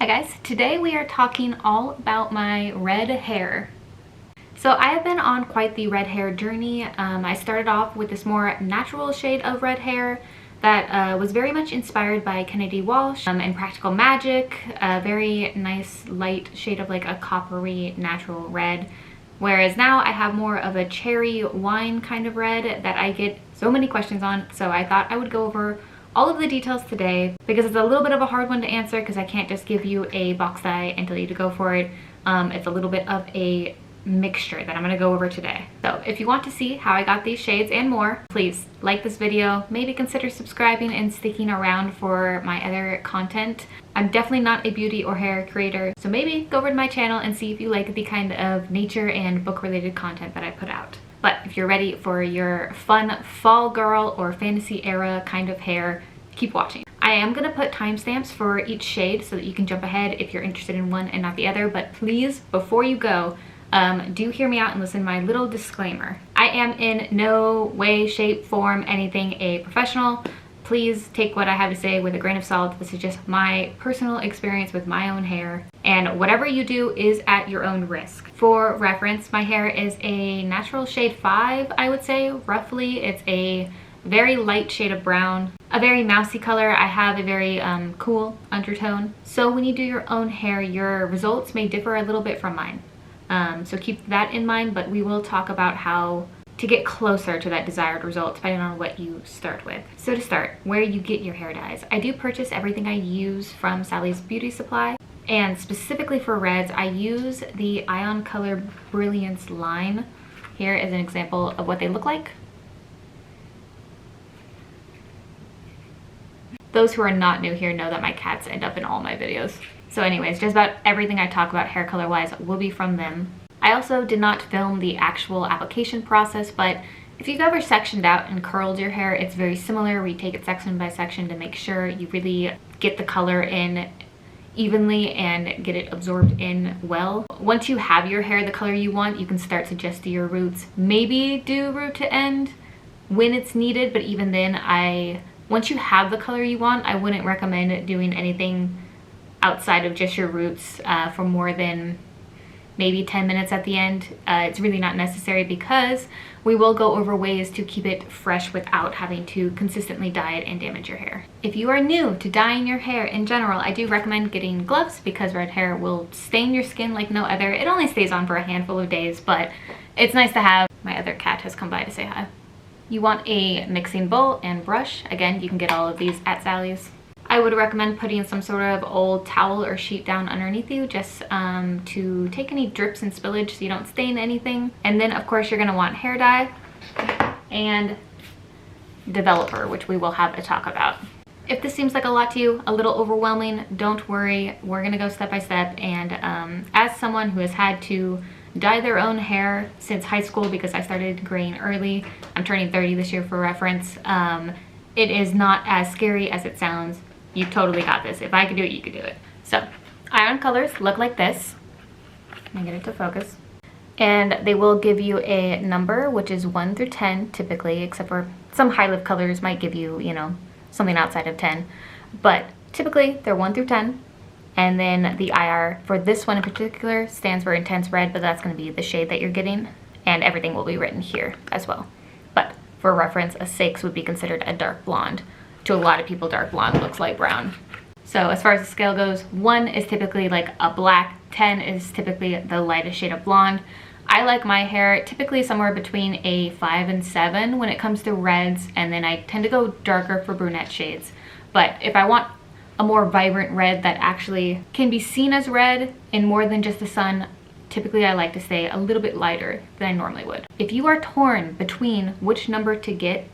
Hi guys, today we are talking all about my red hair. So I have been on quite the red hair journey. I started off with this more natural shade of red hair that was very much inspired by Kennedy Walsh and Practical Magic, a very nice light shade of like a coppery natural red. Whereas now I have more of a cherry wine kind of red that I get so many questions on, so I thought I would go over all of the details today because it's a little bit of a hard one to answer because I can't just give you a box dye and tell you to go for it. It's a little bit of a mixture that I'm going to go over today. So if you want to see how I got these shades and more, please like this video, maybe consider subscribing and sticking around for my other content. I'm definitely not a beauty or hair creator, so maybe go over to my channel and see if you like the kind of nature and book related content that I put out. But if you're ready for your fun fall girl or fantasy era kind of hair, keep watching. I am going to put timestamps for each shade so that you can jump ahead if you're interested in one and not the other, but please, before you go, do hear me out and listen to my little disclaimer. I am in no way, shape, form, anything a professional. Please take what I have to say with a grain of salt. This is just my personal experience with my own hair, and whatever you do is at your own risk. For reference, my hair is a natural shade 5, I would say, roughly. It's a very light shade of brown, a very mousy color. I have a very cool undertone. So when you do your own hair, your results may differ a little bit from mine. So keep that in mind, but we will talk about how to get closer to that desired result depending on what you start with. So to start, where you get your hair dyes. I do purchase everything I use from Sally's Beauty Supply, and specifically for reds, I use the Ion Color Brilliance line. Here is an example of what they look like. Those who are not new here know that my cats end up in all my videos. So anyways, just about everything I talk about hair color wise will be from them. I also did not film the actual application process, but if you've ever sectioned out and curled your hair, it's very similar. We take it section by section to make sure you really get the color in evenly and get it absorbed in well. Once you have your hair the color you want, you can start to just do your roots. Maybe do root to end when it's needed, but even then, once you have the color you want, I wouldn't recommend doing anything outside of just your roots for more than maybe 10 minutes at the end. It's really not necessary because we will go over ways to keep it fresh without having to consistently dye it and damage your hair. If you are new to dyeing your hair in general, I do recommend getting gloves because red hair will stain your skin like no other. It only stays on for a handful of days, but it's nice to have. My other cat has come by to say hi. You want a mixing bowl and brush. Again, you can get all of these at Sally's. I would recommend putting some sort of old towel or sheet down underneath you just to take any drips and spillage so you don't stain anything. And then of course you're gonna want hair dye and developer, which we will have a talk about. If this seems like a lot to you, a little overwhelming, don't worry. We're gonna go step by step, and as someone who has had to dye their own hair since high school because I started graying early, I'm turning 30 this year for reference, it is not as scary as it sounds. You totally got this. If I could do it, you could do it. So, Ion colors look like this. Let me get it to focus. And they will give you a number, which is 1 through 10 typically, except for some high lift colors might give you, you know, something outside of 10. But typically, they're 1 through 10. And then the IR for this one in particular stands for intense red, but that's going to be the shade that you're getting. And everything will be written here as well. But for reference, a 6 would be considered a dark blonde. To a lot of people, dark blonde looks light brown. So as far as the scale goes, 1 is typically like a black, 10 is typically the lightest shade of blonde. I like my hair typically somewhere between a 5 and 7 when it comes to reds, and then I tend to go darker for brunette shades. But if I want a more vibrant red that actually can be seen as red in more than just the sun, typically I like to stay a little bit lighter than I normally would. If you are torn between which number to get,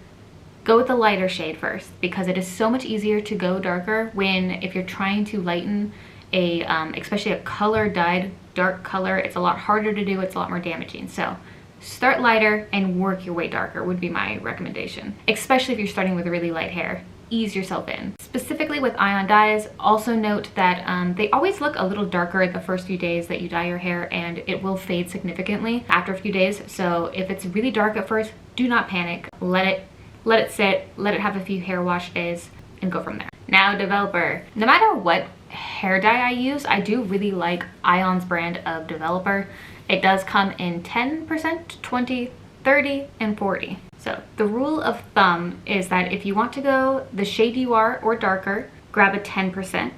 go with the lighter shade first, because it is so much easier to go darker if you're trying to lighten especially a color dyed dark color. It's a lot harder to do, it's a lot more damaging. So start lighter and work your way darker would be my recommendation, especially if you're starting with really light hair. Ease yourself in. Specifically with ion dyes, also note that they always look a little darker the first few days that you dye your hair, and it will fade significantly after a few days. So if it's really dark at first, do not panic. Let it sit, let it have a few hair wash days, and go from there. Now, developer. No matter what hair dye I use, I do really like Ion's brand of developer. It does come in 10%, 20, 30, and 40. So the rule of thumb is that if you want to go the shade you are or darker, grab a 10%.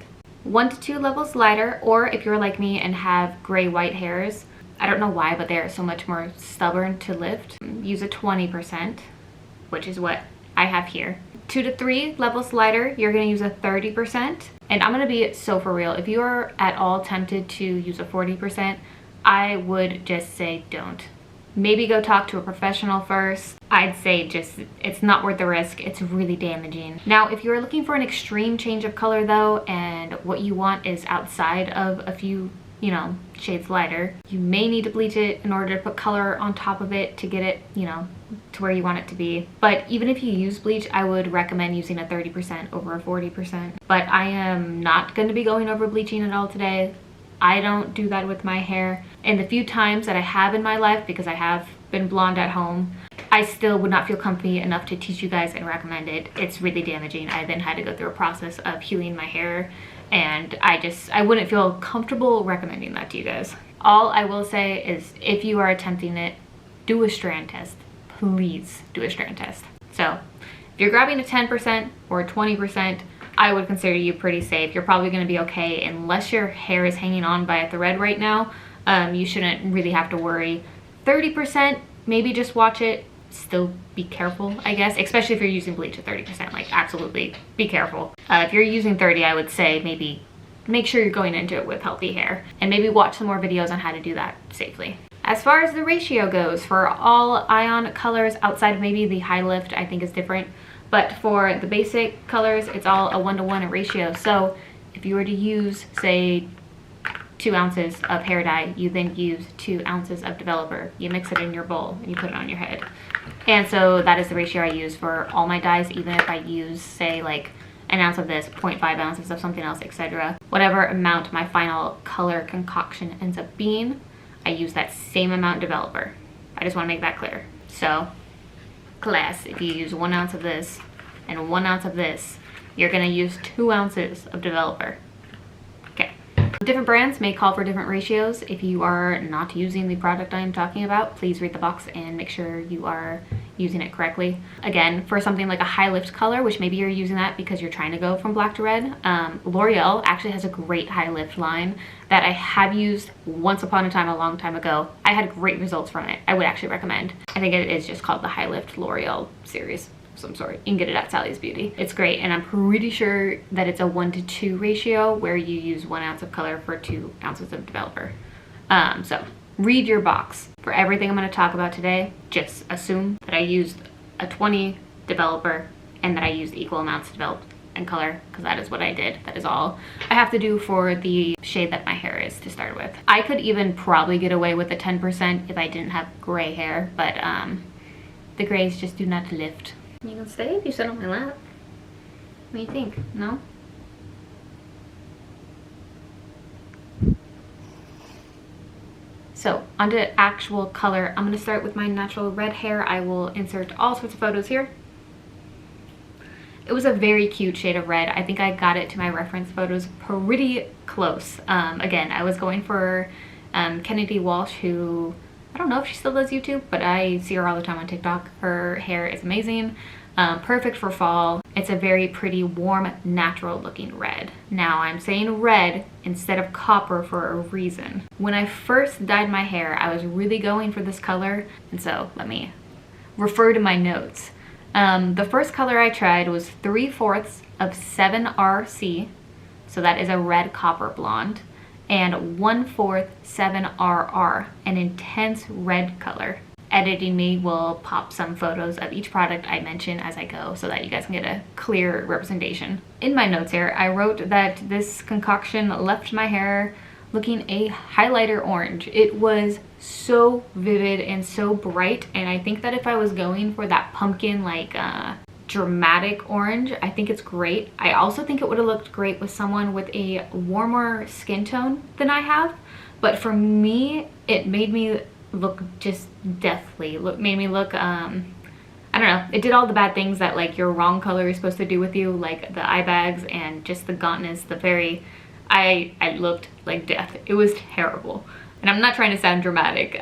1 to 2 levels lighter, or if you're like me and have gray white hairs, I don't know why, but they are so much more stubborn to lift, use a 20%, which is what I have here. 2 to 3 levels lighter, you're gonna use a 30%. And I'm gonna be so for real, if you are at all tempted to use a 40%, I would just say don't. Maybe go talk to a professional first. I'd say just, it's not worth the risk. It's really damaging. Now, if you're looking for an extreme change of color though, and what you want is outside of a few, you know, shades lighter, you may need to bleach it in order to put color on top of it to get it, you know, to where you want it to be. But even if you use bleach, I would recommend using a 30% over a 40%. But I am not going to be going over bleaching at all today. I don't do that with my hair. And the few times that I have in my life, because I have been blonde at home, I still would not feel comfy enough to teach you guys and recommend it. It's really damaging. I then had to go through a process of healing my hair, and I wouldn't feel comfortable recommending that to you guys. All I will say is if you are attempting it, do a strand test. Please do a strand test. So if you're grabbing a 10% or a 20%, I would consider you pretty safe. You're probably going to be okay unless your hair is hanging on by a thread right now. You shouldn't really have to worry. 30%, maybe just watch it. Still be careful, I guess, especially if you're using bleach at 30%. Like, absolutely be careful. If you're using 30, I would say maybe make sure you're going into it with healthy hair, and maybe watch some more videos on how to do that safely. As far as the ratio goes, for all Ion colors outside of maybe the high lift, I think is different. But for the basic colors, it's all a 1-to-1 ratio. So if you were to use, say, 2 ounces of hair dye, you then use 2 ounces of developer. You mix it in your bowl and you put it on your head. And so that is the ratio I use for all my dyes, even if I use, say, like an ounce of this, 0.5 ounces of something else, etc. Whatever amount my final color concoction ends up being, I use that same amount developer. I just want to make that clear. So class, if you use 1 ounce of this and 1 ounce of this, you're going to use 2 ounces of developer. Okay. Different brands may call for different ratios. If you are not using the product I am talking about, please read the box and make sure you are using it correctly. Again, for something like a high lift color, which maybe you're using that because you're trying to go from black to red, L'Oreal actually has a great high lift line that I have used once upon a time, a long time ago. I had great results from it. I would actually recommend. I think it is just called the High Lift L'Oreal series of some sort. You can get it at Sally's Beauty. It's great, and I'm pretty sure that it's a 1-to-2 ratio where you use 1 ounce of color for 2 ounces of developer. So read your box. For everything I'm going to talk about today, just assume that I used a 20 developer and that I used equal amounts of develop and color, because that is what I did. That is all I have to do for the shade that my hair is to start with. I could even probably get away with a 10% if I didn't have gray hair, but the grays just do not lift. You can stay if you sit on my lap. What do you think? No? So onto actual color. I'm going to start with my natural red hair. I will insert all sorts of photos here. It was a very cute shade of red. I think I got it to my reference photos pretty close. Again, I was going for Kennedy Walsh, who, I don't know if she still does YouTube, but I see her all the time on TikTok. Her hair is amazing. Perfect for fall. It's a very pretty, warm, natural looking red. Now I'm saying red instead of copper for a reason. When I first dyed my hair, I was really going for this color, and so let me refer to my notes. The first color I tried was 3/4 of 7RC, so that is a red copper blonde, and 1/4 7RR, an intense red color. Editing me will pop some photos of each product I mention as I go so that you guys can get a clear representation. In my notes here, I wrote that this concoction left my hair looking a highlighter orange. It was so vivid and so bright, and I think that if I was going for that pumpkin like dramatic orange, I think it's great. I also think it would have looked great with someone with a warmer skin tone than I have, but for me it made me look just deathly. Made me look I don't know, it did all the bad things that like your wrong color is supposed to do with you, like the eye bags and just the gauntness, the very I looked like death. It was terrible. And I'm not trying to sound dramatic.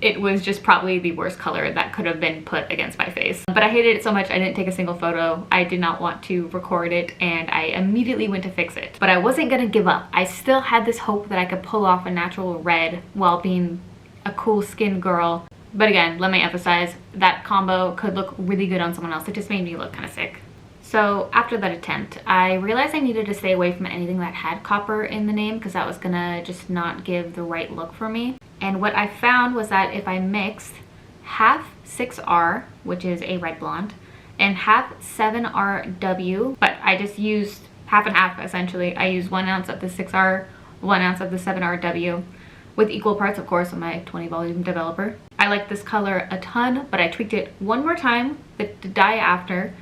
It was just probably the worst color that could have been put against my face. But I hated it so much I didn't take a single photo. I did not want to record it, and I immediately went to fix it. But I wasn't gonna give up. I still had this hope that I could pull off a natural red while being a cool skinned girl. But again, let me emphasize, that combo could look really good on someone else. It just made me look kind of sick. So after that attempt, I realized I needed to stay away from anything that had copper in the name because that was gonna just not give the right look for me. And what I found was that if I mixed half 6R, which is a red blonde, and half 7RW, but I just used half and half essentially. I used 1 ounce of the 6R, 1 ounce of the 7RW, with equal parts, of course, on my 20 volume developer. I like this color a ton, but I tweaked it one more time, the dye after,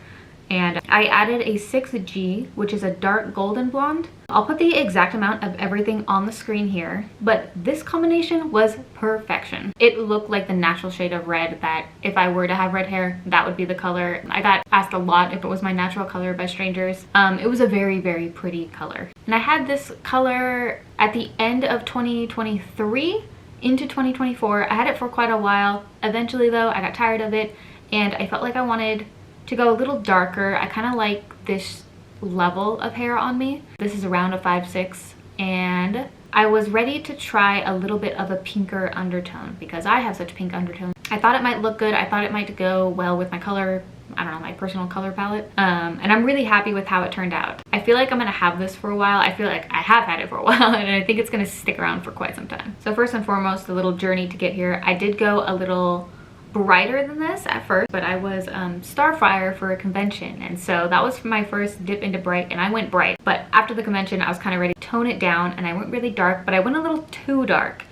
and I added a 6G, which is a dark golden blonde. I'll put the exact amount of everything on the screen here, but this combination was perfection. It looked like the natural shade of red that if I were to have red hair, that would be the color. I got asked a lot if it was my natural color by strangers. It was a very, very pretty color. And I had this color at the end of 2023 into 2024. I had it for quite a while. Eventually though, I got tired of it and I felt like I wanted to go a little darker. I kind of like this level of hair on me. This is around a 5'6", and I was ready to try a little bit of a pinker undertone because I have such pink undertones. I thought it might look good. I thought it might go well with my color, I don't know, my personal color palette. And I'm really happy with how it turned out. I feel like I'm gonna have this for a while. I feel like I have had it for a while and I think it's gonna stick around for quite some time. So first and foremost, the little journey to get here. I did go a little brighter than this at first, but I was Starfire for a convention, and so that was my first dip into bright, and I went bright. But after the convention I was kind of ready to tone it down, and I went really dark, but I went a little too dark,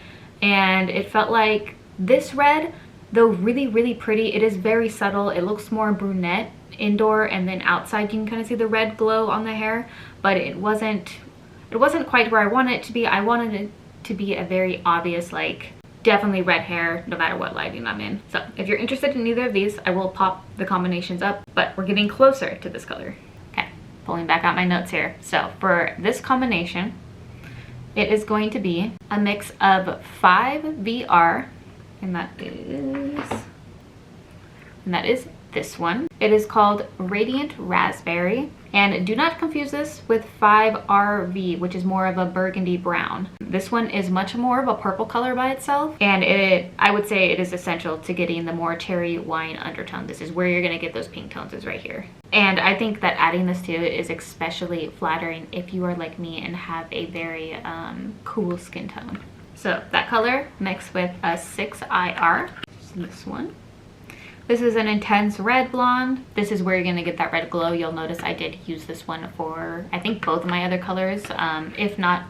and it felt like this red, though really, really pretty, it is very subtle. It looks more brunette indoor, and then outside you can kind of see the red glow on the hair, but it wasn't quite where I wanted it to be. I wanted it to be a very obvious, like, definitely red hair no matter what lighting I'm in. So if you're interested in either of these, I will pop the combinations up, but we're getting closer to this color. Okay, pulling back out my notes here. So for this combination, it is going to be a mix of 5VR, and that is this one. It is called Radiant Raspberry, and do not confuse this with 5RV, which is more of a burgundy brown. This one is much more of a purple color by itself, and I would say it is essential to getting the more cherry wine undertone. This is where you're gonna get those pink tones, is right here. And I think that adding this to it is especially flattering if you are like me and have a very cool skin tone. So that color mixed with a 6IR, this one. This is an intense red blonde. This is where you're gonna get that red glow. You'll notice I did use this one for, I think, both of my other colors. If not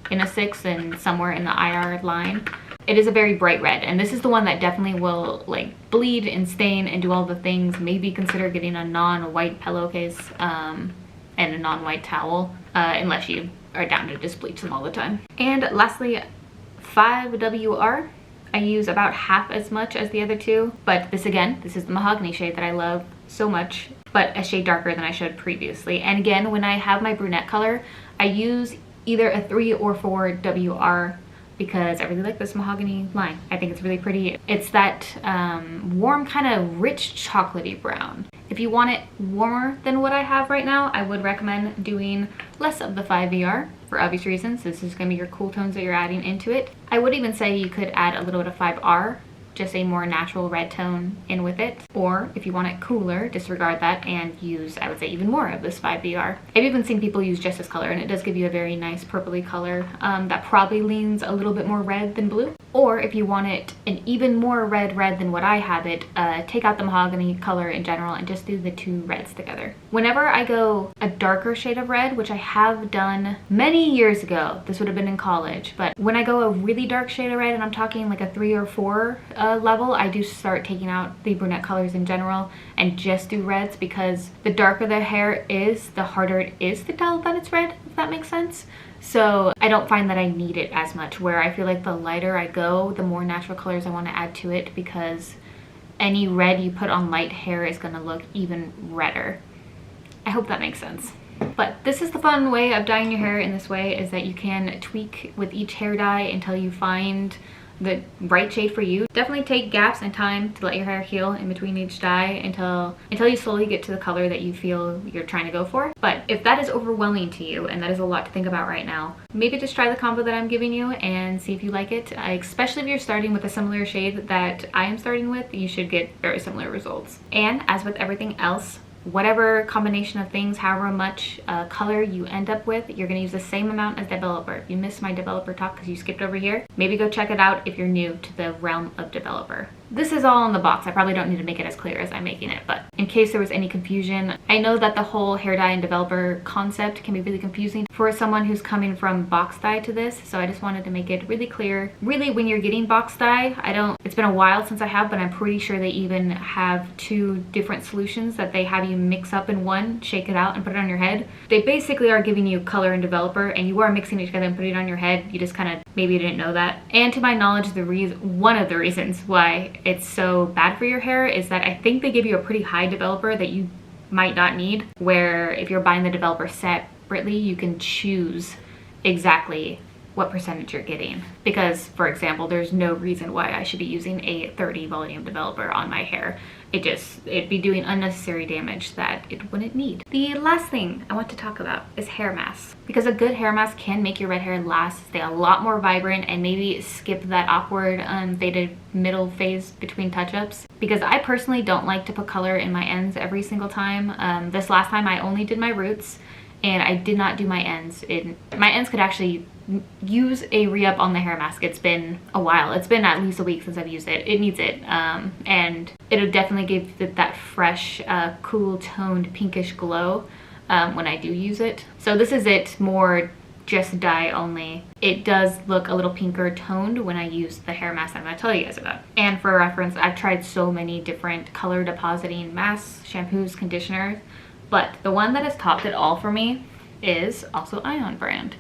in a 6, then somewhere in the IR line. It is a very bright red, and this is the one that definitely will like bleed and stain and do all the things. Maybe consider getting a non-white pillowcase and a non-white towel, unless you are down to just bleach them all the time. And lastly, 5WR. I use about half as much as the other two, but this is the mahogany shade that I love so much, but a shade darker than I showed previously. And again, when I have my brunette color, I use either a 3 or 4 WR because I really like this mahogany line. I think it's really pretty. It's that warm, kind of rich chocolatey brown. If you want it warmer than what I have right now, I would recommend doing less of the 5VR for obvious reasons. This is going to be your cool tones that you're adding into it. I would even say you could add a little bit of 5R, just a more natural red tone in with it. Or if you want it cooler, disregard that and use, I would say, even more of this 5VR. I've even seen people use just this color, and it does give you a very nice purpley color that probably leans a little bit more red than blue. Or if you want it an even more red than what I have it, take out the mahogany color in general and just do the two reds together. Whenever I go a darker shade of red, which I have done many years ago, this would have been in college, but when I go a really dark shade of red, and I'm talking like a 3 or 4 level, I do start taking out the brunette colors in general and just do reds, because the darker the hair is, the harder it is to tell that it's red, if that makes sense. So I don't find that I need it as much, where I feel like the lighter I go, the more natural colors I want to add to it, because any red you put on light hair is going to look even redder. I hope that makes sense. But this is the fun way of dyeing your hair in this way, is that you can tweak with each hair dye until you find the right shade for you. Definitely take gaps and time to let your hair heal in between each dye until you slowly get to the color that you feel you're trying to go for. But if that is overwhelming to you and that is a lot to think about right now, maybe just try the combo that I'm giving you and see if you like it. Especially if you're starting with a similar shade that I am starting with, you should get very similar results. And as with everything else, whatever combination of things, however much color you end up with, you're going to use the same amount as developer. If you missed my developer talk because you skipped over here, maybe go check it out if you're new to the realm of developer. This is all in the box. I probably don't need to make it as clear as I'm making it, but in case there was any confusion, I know that the whole hair dye and developer concept can be really confusing for someone who's coming from box dye to this, so I just wanted to make it really clear. Really, when you're getting box dye, it's been a while since I have, but I'm pretty sure they even have 2 different solutions that they have you mix up in one, shake it out, and put it on your head. They basically are giving you color and developer, and you are mixing it together and putting it on your head. You just kind of maybe didn't know that. And to my knowledge, one of the reasons why it's so bad for your hair is that I think they give you a pretty high developer that you might not need, where if you're buying the developer separately, you can choose exactly what percentage you're getting. Because, for example, there's no reason why I should be using a 30 volume developer on my hair. It'd be doing unnecessary damage that it wouldn't need. The last thing I want to talk about is hair masks. Because a good hair mask can make your red hair last, stay a lot more vibrant, and maybe skip that awkward faded middle phase between touch-ups. Because I personally don't like to put color in my ends every single time. This last time I only did my roots, and I did not do my ends. My ends could actually use a re-up on the hair mask. It's been a while. It's been at least a week since I've used it. It needs it. And it'll definitely give it that fresh, cool toned pinkish glow when I do use it. So this is it, more just dye only. It does look a little pinker toned when I use the hair mask that I'm going to tell you guys about. And for reference, I've tried so many different color depositing masks, shampoos, conditioners, but the one that has topped it all for me is also Ion brand.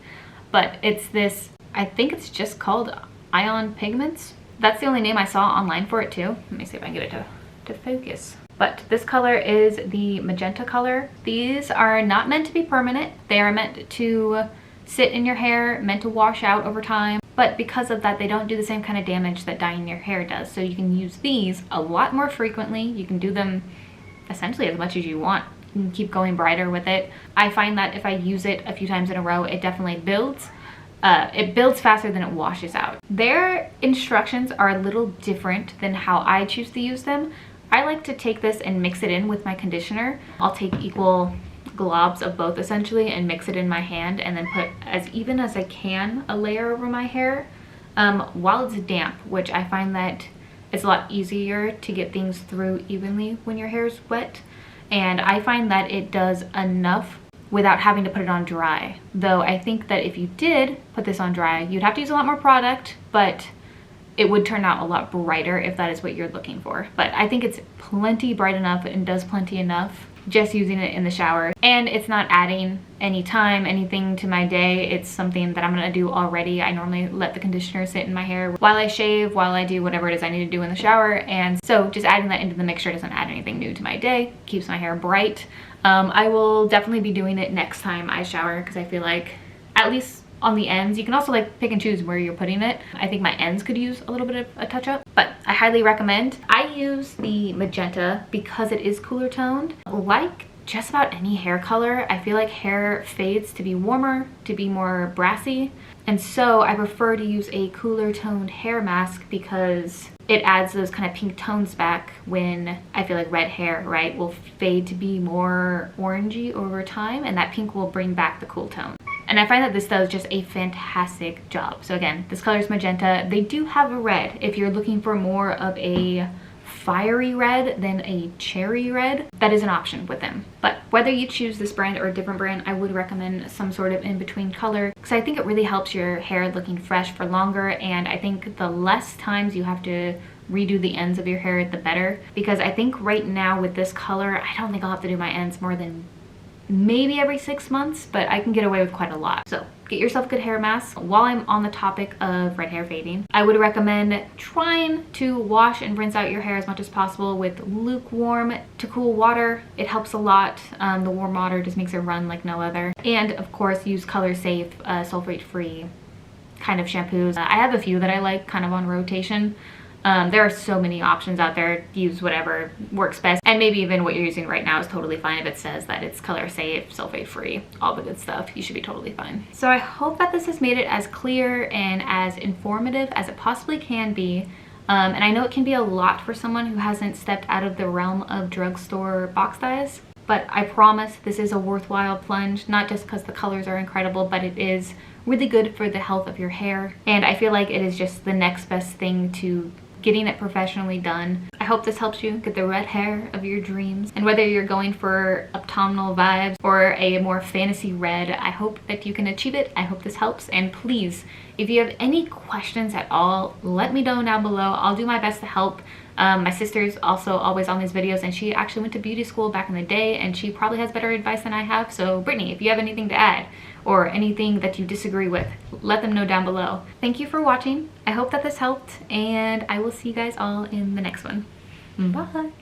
But it's this, I think it's just called Ion Pigments. That's the only name I saw online for it too. Let me see if I can get it to focus. But this color is the magenta color. These are not meant to be permanent. They are meant to sit in your hair, meant to wash out over time. But because of that, they don't do the same kind of damage that dyeing your hair does. So you can use these a lot more frequently. You can do them essentially as much as you want. You can keep going brighter with it. I find that if I use it a few times in a row, it definitely builds. It builds faster than it washes out. Their instructions are a little different than how I choose to use them. I like to take this and mix it in with my conditioner. I'll take equal globs of both essentially and mix it in my hand, and then put as even as I can a layer over my hair while it's damp, which I find that it's a lot easier to get things through evenly when your hair is wet. And I find that it does enough without having to put it on dry. Though I think that if you did put this on dry, you'd have to use a lot more product, but it would turn out a lot brighter if that is what you're looking for. But I think it's plenty bright enough and does plenty enough just using it in the shower. And it's not adding any time, anything to my day. It's something that I'm gonna do already. I normally let the conditioner sit in my hair while I shave, while I do whatever it is I need to do in the shower. And so just adding that into the mixture doesn't add anything new to my day, keeps my hair bright. I will definitely be doing it next time I shower, because I feel like, at least on the ends, you can also like pick and choose where you're putting it. I think my ends could use a little bit of a touch up, but I highly recommend. I use the magenta because it is cooler toned. Like just about any hair color, I feel like hair fades to be warmer, to be more brassy. And so I prefer to use a cooler toned hair mask because it adds those kind of pink tones back when I feel like red hair, right, will fade to be more orangey over time, and that pink will bring back the cool tone. And I find that this does just a fantastic job. So again, this color is magenta. They do have a red if you're looking for more of a fiery red than a cherry red. That is an option with them. But whether you choose this brand or a different brand, I would recommend some sort of in-between color, because I think it really helps your hair looking fresh for longer. And I think the less times you have to redo the ends of your hair, the better. Because I think right now with this color, I don't think I'll have to do my ends more than maybe every 6 months, but I can get away with quite a lot. So get yourself a good hair mask. While I'm on the topic of red hair fading, I would recommend trying to wash and rinse out your hair as much as possible with lukewarm to cool water. It helps a lot. The warm water just makes it run like no other. And of course, use color safe, sulfate-free kind of shampoos. I have a few that I like kind of on rotation. There are so many options out there. Use whatever works best, and maybe even what you're using right now is totally fine. If it says that it's color safe, sulfate free, all the good stuff, you should be totally fine. So I hope that this has made it as clear and as informative as it possibly can be. And I know it can be a lot for someone who hasn't stepped out of the realm of drugstore box dyes, but I promise this is a worthwhile plunge, not just because the colors are incredible, but it is really good for the health of your hair. And I feel like it is just the next best thing to getting it professionally done. I hope this helps you get the red hair of your dreams. And whether you're going for autumnal vibes or a more fantasy red, I hope that you can achieve it. I hope this helps. And please, if you have any questions at all, let me know down below. I'll do my best to help. My sister's also always on these videos, and she actually went to beauty school back in the day, and she probably has better advice than I have. So Brittany, if you have anything to add or anything that you disagree with, let them know down below. Thank you for watching. I hope that this helped, and I will see you guys all in the next one. Bye.